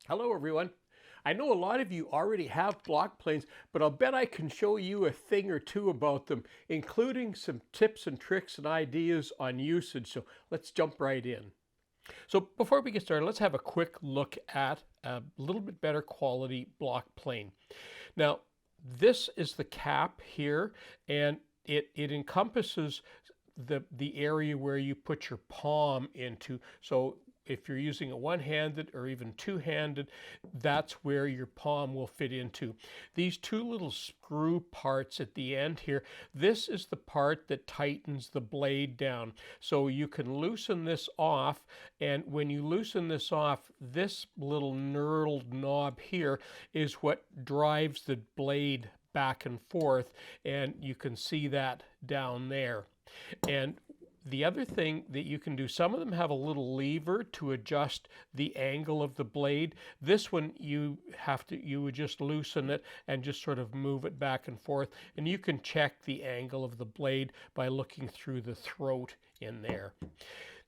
Hello everyone. I know a lot of you already have block planes, but I'll bet I can show you a thing or two about them, including some tips and tricks and ideas on usage. So let's jump right in. So before we get started, let's have a quick look at a little bit better quality block plane. Now, this is the cap here, and it encompasses the area where you put your palm into. So if you're using a one-handed or even two-handed, that's where your palm will fit into. These two little screw parts at the end here, this is the part that tightens the blade down. So you can loosen this off, and when you loosen this off, this little knurled knob here is what drives the blade back and forth, and you can see that down there. And the other thing that you can do, some of them have a little lever to adjust the angle of the blade. This one you would just loosen it and just sort of move it back and forth. And you can check the angle of the blade by looking through the throat in there.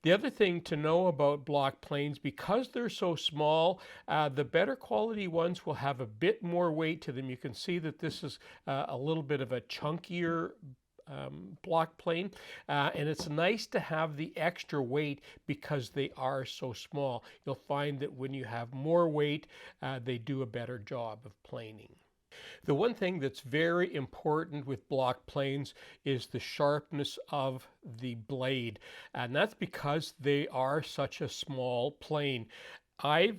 The other thing to know about block planes, because they're so small, the better quality ones will have a bit more weight to them. You can see that this is a little bit of a chunkier block plane, and it's nice to have the extra weight because they are so small. You'll find that when you have more weight, they do a better job of planing. The one thing that's very important with block planes is the sharpness of the blade, and that's because they are such a small plane. I've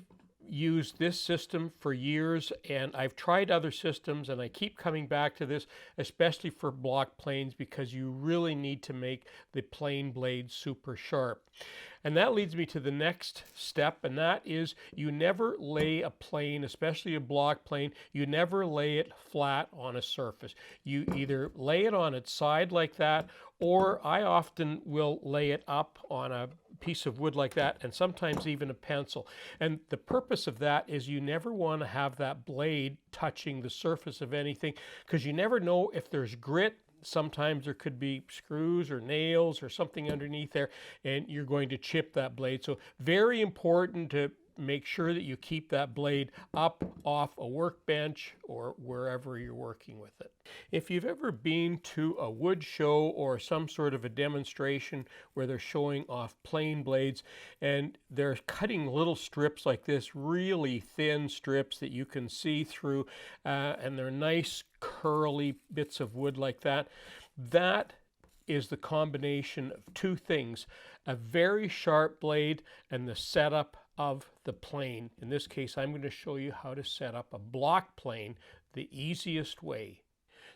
used this system for years, and I've tried other systems, and I keep coming back to this, especially for block planes, because you really need to make the plane blade super sharp. And that leads me to the next step, and that is you never lay a plane, especially a block plane, you never lay it flat on a surface. You either lay it on its side like that, or I often will lay it up on a piece of wood like that, and sometimes even a pencil. And the purpose of that is you never want to have that blade touching the surface of anything, because you never know if there's grit. Sometimes there could be screws or nails or something underneath there, and you're going to chip that blade. So very important to make sure that you keep that blade up off a workbench or wherever you're working with it. If you've ever been to a wood show or some sort of a demonstration where they're showing off plane blades and they're cutting little strips like this, really thin strips that you can see through, and they're nice curly bits of wood like that, that is the combination of two things: a very sharp blade and the setup of the plane. In this case, I'm going to show you how to set up a block plane the easiest way.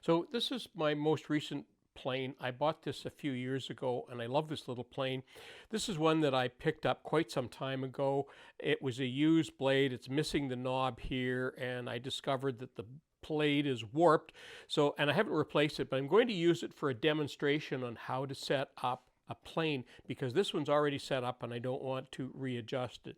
So this is my most recent plane. I bought this a few years ago, and I love this little plane. This is one that I picked up quite some time ago. It was a used blade. It's missing the knob here, and I discovered that the blade is warped. And I haven't replaced it, but I'm going to use it for a demonstration on how to set up a plane, because this one's already set up and I don't want to readjust it.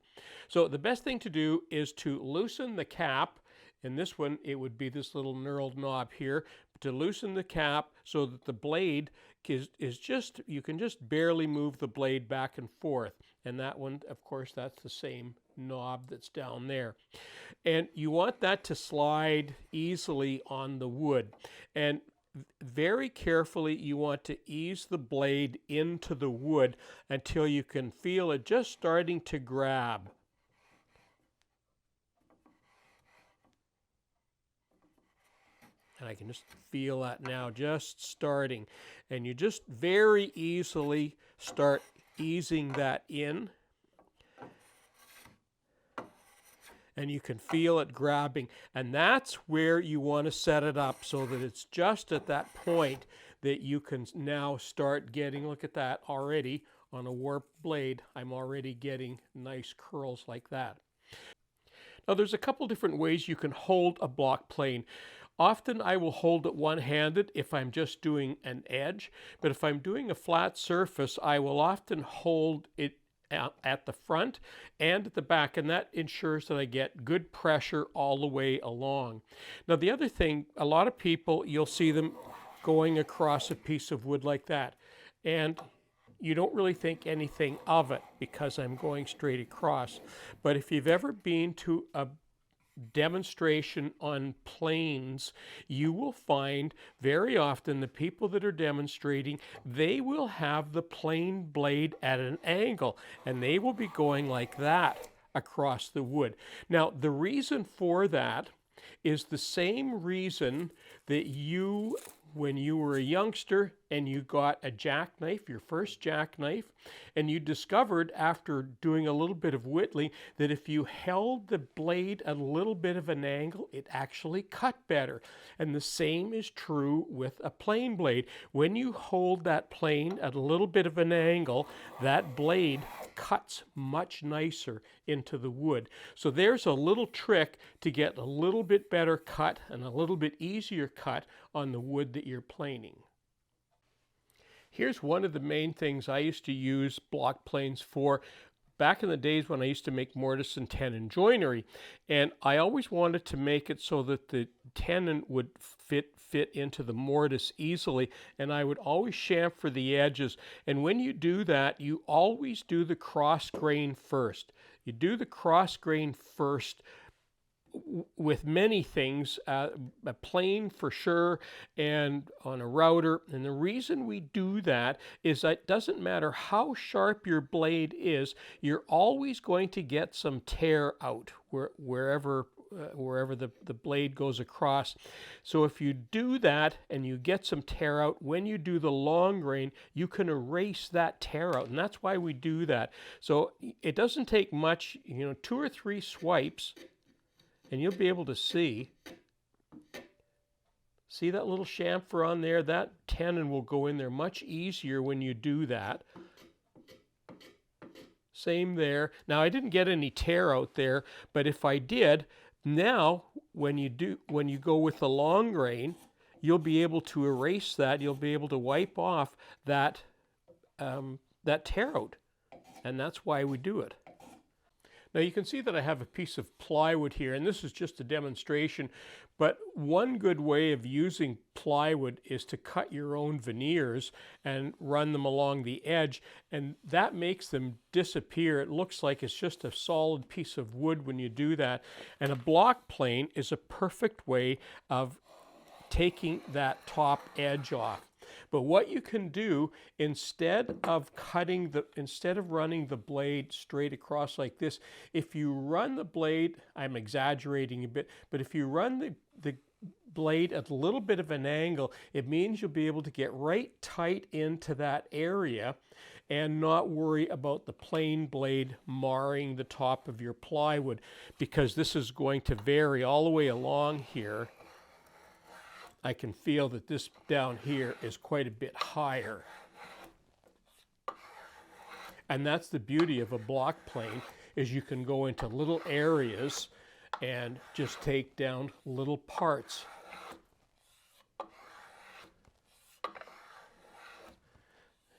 So the best thing to do is to loosen the cap. In this one, it would be this little knurled knob here, to loosen the cap so that the blade is just, you can just barely move the blade back and forth. And that one, of course, that's the same knob that's down there. And you want that to slide easily on the wood. And very carefully, you want to ease the blade into the wood until you can feel it just starting to grab. And I can just feel that now, just starting. And you just very easily start easing that in. And you can feel it grabbing. And that's where you want to set it up, so that it's just at that point that you can now start getting, look at that already, on a warped blade, I'm already getting nice curls like that. Now there's a couple different ways you can hold a block plane. Often I will hold it one-handed if I'm just doing an edge, but if I'm doing a flat surface, I will often hold it at the front and at the back, and that ensures that I get good pressure all the way along. Now the other thing, a lot of people, you'll see them going across a piece of wood like that, and you don't really think anything of it because I'm going straight across. But if you've ever been to a demonstration on planes, you will find very often the people that are demonstrating, they will have the plane blade at an angle, and they will be going like that across the wood. Now, the reason for that is the same reason that you, when you were a youngster and you got a jackknife, your first jackknife, and you discovered after doing a little bit of whittling that if you held the blade at a little bit of an angle, it actually cut better. And the same is true with a plane blade. When you hold that plane at a little bit of an angle, that blade cuts much nicer into the wood. So there's a little trick to get a little bit better cut and a little bit easier cut on the wood that you're planing. Here's one of the main things I used to use block planes for back in the days when I used to make mortise and tenon joinery. And I always wanted to make it so that the tenon would fit into the mortise easily, and I would always chamfer the edges. And when you do that, you always do the cross grain first. You do the cross grain first with many things, a plane for sure, and on a router. And the reason we do that is that it doesn't matter how sharp your blade is, you're always going to get some tear out wherever the blade goes across. So if you do that and you get some tear out, when you do the long grain, you can erase that tear out, and that's why we do that. So it doesn't take much, 2 or 3 swipes, and you'll be able to see that little chamfer on there? That tenon will go in there much easier when you do that. Same there. Now, I didn't get any tear out there, but if I did, now when you go with the long grain, you'll be able to erase that. You'll be able to wipe off that tear out, and that's why we do it. Now you can see that I have a piece of plywood here, and this is just a demonstration, but one good way of using plywood is to cut your own veneers and run them along the edge, and that makes them disappear. It looks like it's just a solid piece of wood when you do that, and a block plane is a perfect way of taking that top edge off. But what you can do, instead of running the blade straight across like this, if you run the blade, I'm exaggerating a bit, but if you run the blade at a little bit of an angle, it means you'll be able to get right tight into that area and not worry about the plane blade marring the top of your plywood, because this is going to vary all the way along here. I can feel that this down here is quite a bit higher. And that's the beauty of a block plane, is you can go into little areas and just take down little parts.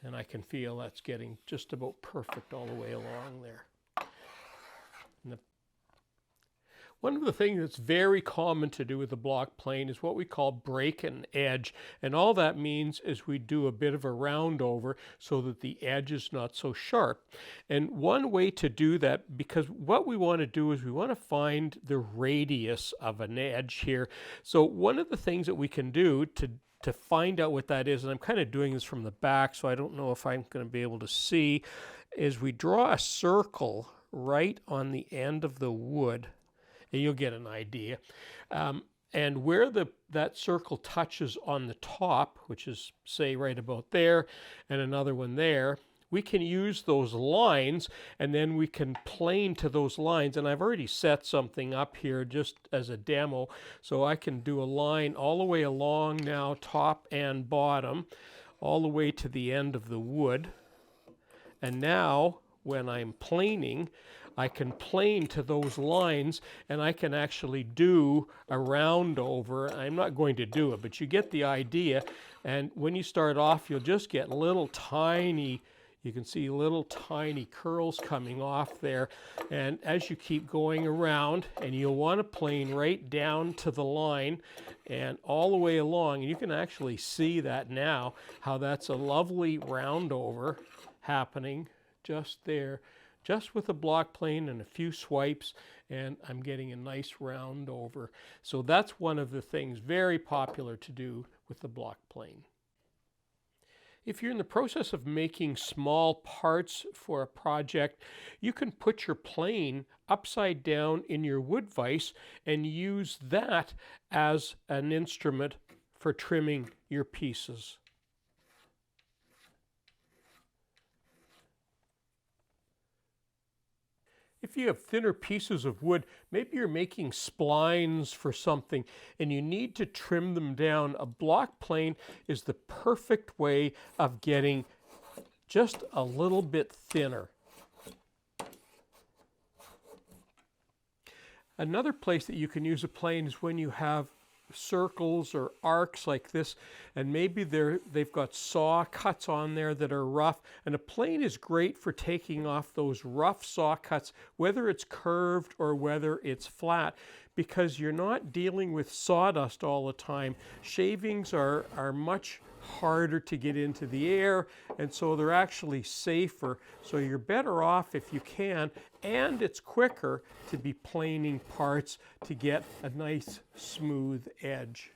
And I can feel that's getting just about perfect all the way along there. One of the things that's very common to do with a block plane is what we call break an edge. And all that means is we do a bit of a round over so that the edge is not so sharp. And one way to do that, because what we want to do is we want to find the radius of an edge here. So one of the things that we can do to find out what that is, and I'm kind of doing this from the back, so I don't know if I'm going to be able to see, is we draw a circle right on the end of the wood. And you'll get an idea. And where that circle touches on the top, which is, say, right about there, and another one there, we can use those lines, and then we can plane to those lines. And I've already set something up here just as a demo, so I can do a line all the way along now, top and bottom, all the way to the end of the wood. And now, when I'm planing, I can plane to those lines, and I can actually do a round over. I'm not going to do it, but you get the idea. And when you start off, you'll just get little tiny, You can see little tiny curls coming off there. And as you keep going around, and you'll want a plane right down to the line and all the way along, and you can actually see that now, how that's a lovely round over happening just there, just with a block plane and a few swipes, and I'm getting a nice round over. So that's one of the things very popular to do with the block plane. If you're in the process of making small parts for a project, you can put your plane upside down in your wood vise and use that as an instrument for trimming your pieces. If you have thinner pieces of wood, maybe you're making splines for something and you need to trim them down, a block plane is the perfect way of getting just a little bit thinner. Another place that you can use a plane is when you have circles or arcs like this, and maybe they've got saw cuts on there that are rough, and a plane is great for taking off those rough saw cuts, whether it's curved or whether it's flat, because you're not dealing with sawdust all the time. Shavings are much harder to get into the air, and so they're actually safer. So you're better off if you can, and it's quicker to be planing parts to get a nice smooth edge.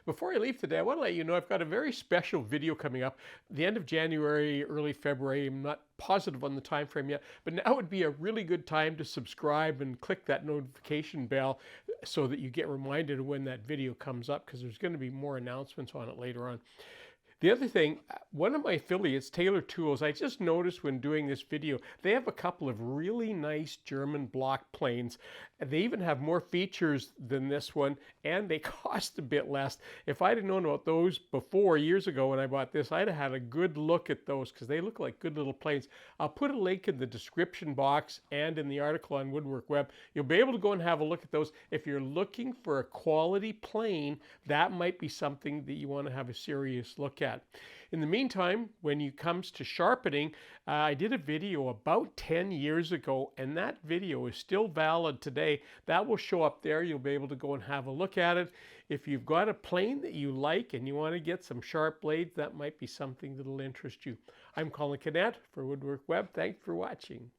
Before I leave today, I want to let you know I've got a very special video coming up the end of January, early February. I'm not positive on the time frame yet, but now would be a really good time to subscribe and click that notification bell so that you get reminded of when that video comes up, because there's going to be more announcements on it later on. The other thing, one of my affiliates, Taylor Tools, I just noticed when doing this video, they have a couple of really nice German block planes. They even have more features than this one, and they cost a bit less. If I'd have known about those before, years ago when I bought this, I'd have had a good look at those because they look like good little planes. I'll put a link in the description box and in the article on Woodwork Web. You'll be able to go and have a look at those. If you're looking for a quality plane, that might be something that you want to have a serious look at. In the meantime, when it comes to sharpening, I did a video about 10 years ago, and that video is still valid today. That will show up there. You'll be able to go and have a look at it. If you've got a plane that you like and you want to get some sharp blades, that might be something that'll interest you. I'm Colin Cadet for Woodwork Web. Thanks for watching.